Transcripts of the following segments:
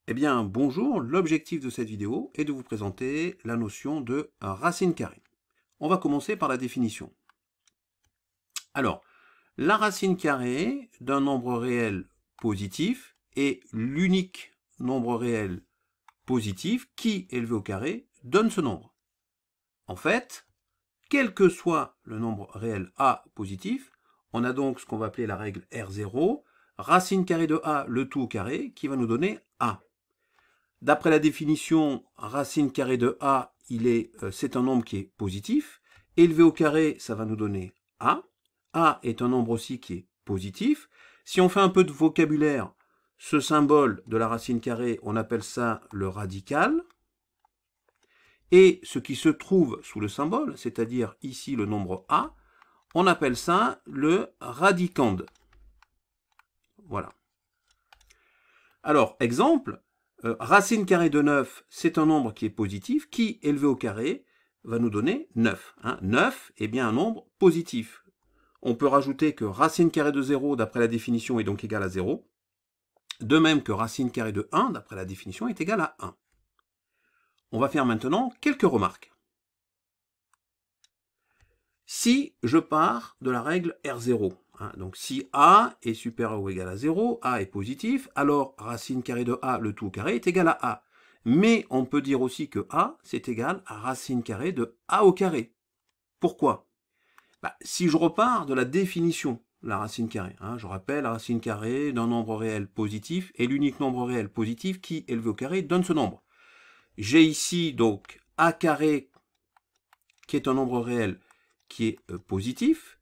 Eh bien, bonjour, l'objectif de cette vidéo est de vous présenter la notion de racine carrée. On va commencer par la définition. Alors, la racine carrée d'un nombre réel positif est l'unique nombre réel positif qui, élevé au carré, donne ce nombre. En fait, quel que soit le nombre réel A positif, on a donc ce qu'on va appeler la règle R0, racine carrée de A, le tout au carré, qui va nous donner A. D'après la définition, racine carrée de A, c'est un nombre qui est positif. Élevé au carré, ça va nous donner A. A est un nombre aussi qui est positif. Si on fait un peu de vocabulaire, ce symbole de la racine carrée, on appelle ça le radical. Et ce qui se trouve sous le symbole, c'est-à-dire ici le nombre A, on appelle ça le radicande. Voilà. Alors, exemple, racine carrée de 9, c'est un nombre qui est positif, qui, élevé au carré, va nous donner 9. 9 est bien un nombre positif. On peut rajouter que racine carrée de 0, d'après la définition, est donc égale à 0. De même que racine carrée de 1, d'après la définition, est égale à 1. On va faire maintenant quelques remarques. Si je pars de la règle R0, donc si A est supérieur ou égal à 0, A est positif, alors racine carrée de A, le tout au carré, est égal à A. Mais on peut dire aussi que A, c'est égal à racine carrée de A au carré. Pourquoi? Si je repars de la définition de la racine carrée, je rappelle, la racine carrée d'un nombre réel positif est l'unique nombre réel positif qui, élevé au carré, donne ce nombre. J'ai ici donc A carré, qui est un nombre réel qui est positif.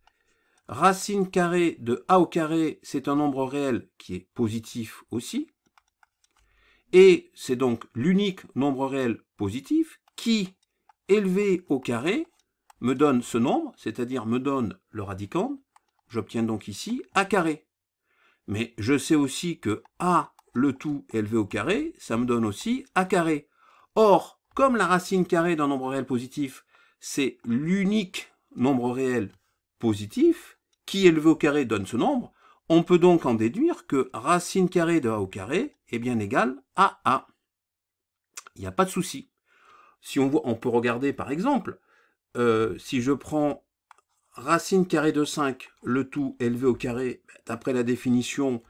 Racine carrée de A au carré, c'est un nombre réel qui est positif aussi. Et c'est donc l'unique nombre réel positif qui, élevé au carré, me donne ce nombre, c'est-à-dire me donne le radicande. J'obtiens donc ici A carré. Mais je sais aussi que A, le tout élevé au carré, ça me donne aussi A carré. Or, comme la racine carrée d'un nombre réel positif, c'est l'unique nombre réel positif, qui élevé au carré donne ce nombre, on peut donc en déduire que racine carrée de A au carré est bien égale à A. Il n'y a pas de souci. Si on voit, on peut regarder par exemple, si je prends racine carrée de 5, le tout élevé au carré, d'après la définition,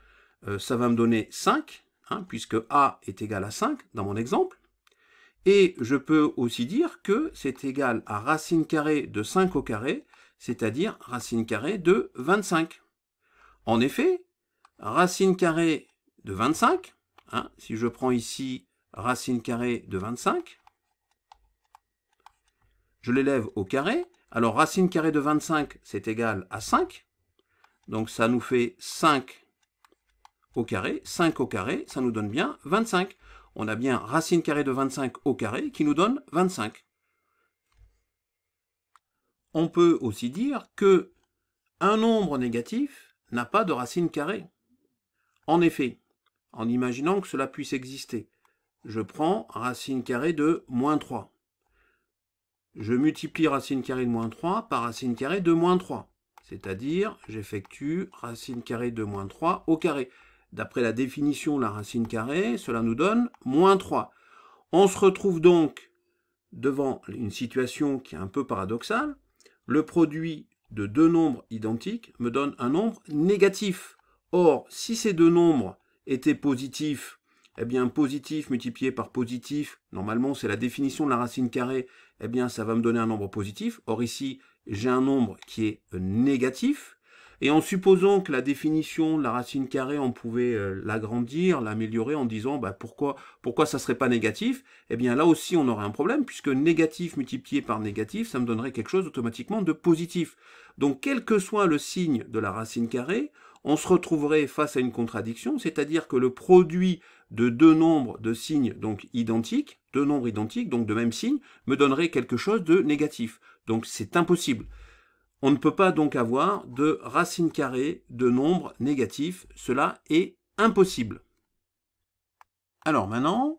ça va me donner 5, puisque A est égal à 5 dans mon exemple. Et je peux aussi dire que c'est égal à racine carrée de 5 au carré, c'est-à-dire racine carrée de 25. En effet, racine carrée de 25, si je prends ici racine carrée de 25, je l'élève au carré, alors racine carrée de 25, c'est égal à 5, donc ça nous fait 5 au carré, 5 au carré, ça nous donne bien 25. On a bien racine carrée de 25 au carré qui nous donne 25. On peut aussi dire que un nombre négatif n'a pas de racine carrée. En effet, en imaginant que cela puisse exister, je prends racine carrée de moins 3. Je multiplie racine carrée de moins 3 par racine carrée de moins 3. C'est-à-dire, j'effectue racine carrée de moins 3 au carré. D'après la définition de la racine carrée, cela nous donne moins 3. On se retrouve donc devant une situation qui est un peu paradoxale. Le produit de deux nombres identiques me donne un nombre négatif. Or, si ces deux nombres étaient positifs, eh bien positif multiplié par positif, normalement c'est la définition de la racine carrée, eh bien ça va me donner un nombre positif. Or ici, j'ai un nombre qui est négatif. Et en supposant que la définition de la racine carrée, on pouvait l'agrandir, l'améliorer en disant pourquoi ça ne serait pas négatif, eh bien là aussi on aurait un problème, puisque négatif multiplié par négatif, ça me donnerait quelque chose automatiquement de positif. Donc quel que soit le signe de la racine carrée, on se retrouverait face à une contradiction, c'est-à-dire que le produit de deux nombres de signes donc identiques, deux nombres identiques, donc de même signe, me donnerait quelque chose de négatif. Donc c'est impossible. On ne peut pas donc avoir de racine carrée de nombres négatifs. Cela est impossible. Alors maintenant,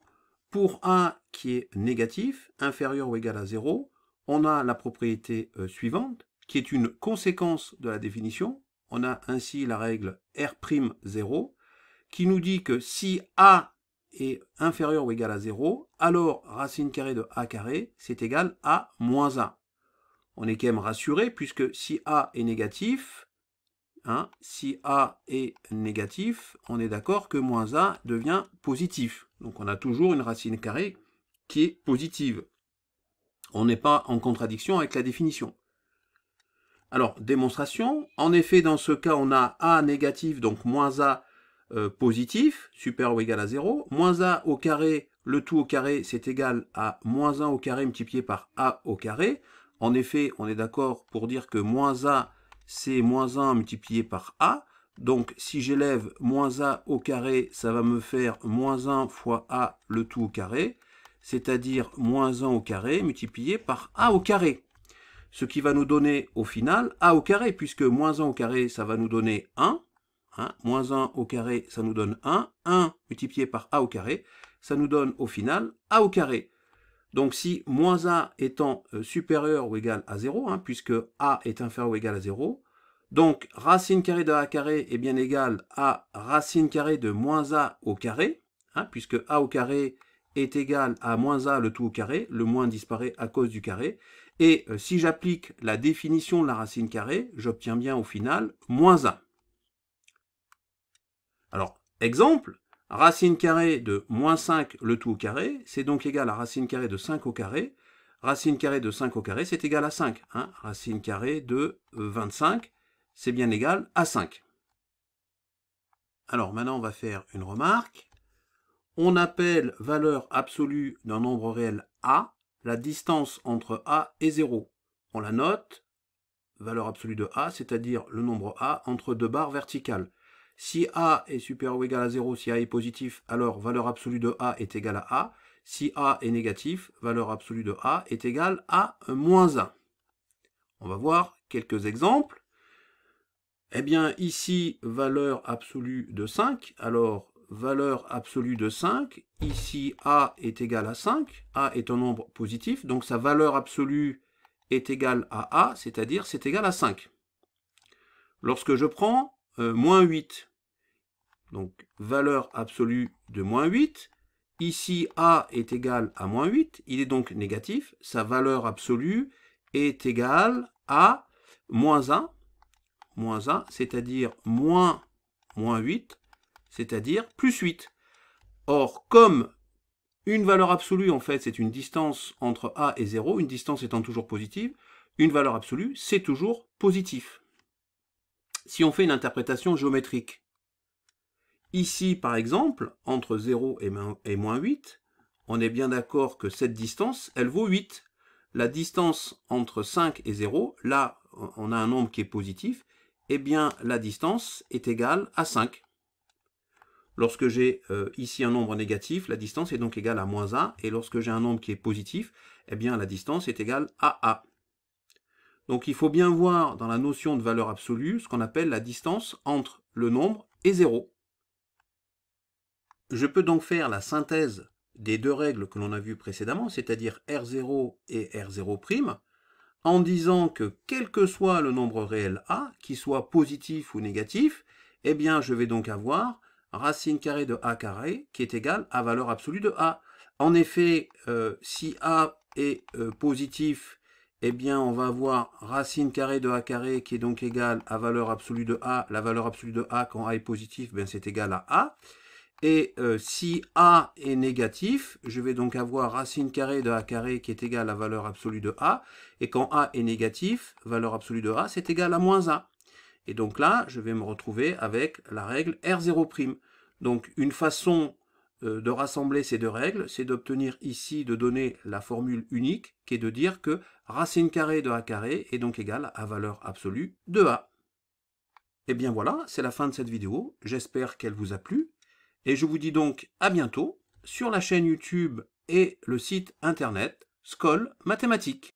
pour a qui est négatif, inférieur ou égal à 0, on a la propriété suivante, qui est une conséquence de la définition. On a ainsi la règle R'0, qui nous dit que si a est inférieur ou égal à 0, alors racine carrée de a carré, c'est égal à moins a. On est quand même rassuré, puisque si a est négatif, si a est négatif, on est d'accord que moins a devient positif. Donc on a toujours une racine carrée qui est positive. On n'est pas en contradiction avec la définition. Alors, démonstration. En effet, dans ce cas, on a a négatif, donc moins a positif, supérieur ou égal à 0. Moins a au carré, le tout au carré, c'est égal à moins 1 au carré multiplié par a au carré. En effet, on est d'accord pour dire que moins a, c'est moins 1 multiplié par a. Donc, si j'élève moins a au carré, ça va me faire moins 1 fois a, le tout au carré, c'est-à-dire moins 1 au carré multiplié par a au carré. Ce qui va nous donner au final a au carré, puisque moins 1 au carré, ça va nous donner 1. Moins 1 au carré, ça nous donne 1. 1 multiplié par a au carré, ça nous donne au final a au carré. Donc si moins a étant supérieur ou égal à 0, puisque a est inférieur ou égal à 0, donc racine carrée de a carré est bien égal à racine carrée de moins a au carré, puisque a au carré est égal à moins a le tout au carré, le moins disparaît à cause du carré, et si j'applique la définition de la racine carrée, j'obtiens bien au final moins a. Alors, exemple, racine carrée de moins 5 le tout au carré, c'est donc égal à racine carrée de 5 au carré. Racine carrée de 5 au carré, c'est égal à 5. Racine carrée de 25, c'est bien égal à 5. Alors maintenant, on va faire une remarque. On appelle valeur absolue d'un nombre réel a la distance entre a et 0. On la note, valeur absolue de a, c'est-à-dire le nombre a entre deux barres verticales. Si a est supérieur ou égal à 0, si a est positif, alors valeur absolue de a est égale à a. Si a est négatif, valeur absolue de a est égale à moins 1. On va voir quelques exemples. Eh bien, ici, valeur absolue de 5. Alors, valeur absolue de 5. Ici, a est égal à 5. A est un nombre positif, donc sa valeur absolue est égale à a, c'est-à-dire c'est égal à 5. Lorsque je prends moins 8, donc valeur absolue de moins 8, ici a est égal à moins 8, il est donc négatif, sa valeur absolue est égale à moins 1, c'est-à-dire moins 8, c'est-à-dire plus 8. Or, comme une valeur absolue, en fait, c'est une distance entre a et 0, une distance étant toujours positive, une valeur absolue, c'est toujours positif. Si on fait une interprétation géométrique, ici, par exemple, entre 0 et moins 8, on est bien d'accord que cette distance, elle vaut 8. La distance entre 5 et 0, là, on a un nombre qui est positif, eh bien, la distance est égale à 5. Lorsque j'ai ici un nombre négatif, la distance est donc égale à moins a, et lorsque j'ai un nombre qui est positif, eh bien, la distance est égale à a. Donc, il faut bien voir dans la notion de valeur absolue ce qu'on appelle la distance entre le nombre et 0. Je peux donc faire la synthèse des deux règles que l'on a vues précédemment, c'est-à-dire R0 et R0', en disant que quel que soit le nombre réel A, qu'il soit positif ou négatif, eh bien je vais donc avoir racine carrée de A carré qui est égale à valeur absolue de A. En effet, si A est positif, eh bien on va avoir racine carrée de A carré qui est donc égale à valeur absolue de A. La valeur absolue de A quand A est positif, c'est égal à A. Et si a est négatif, je vais donc avoir racine carrée de a carré qui est égale à valeur absolue de a. Et quand a est négatif, valeur absolue de a, c'est égal à moins a. Et donc là, je vais me retrouver avec la règle R0'. Donc une façon de rassembler ces deux règles, c'est d'obtenir ici, de donner la formule unique, qui est de dire que racine carrée de a carré est donc égale à valeur absolue de a. Et bien voilà, c'est la fin de cette vidéo. J'espère qu'elle vous a plu. Et je vous dis donc à bientôt sur la chaîne YouTube et le site internet Skol Mathématiques.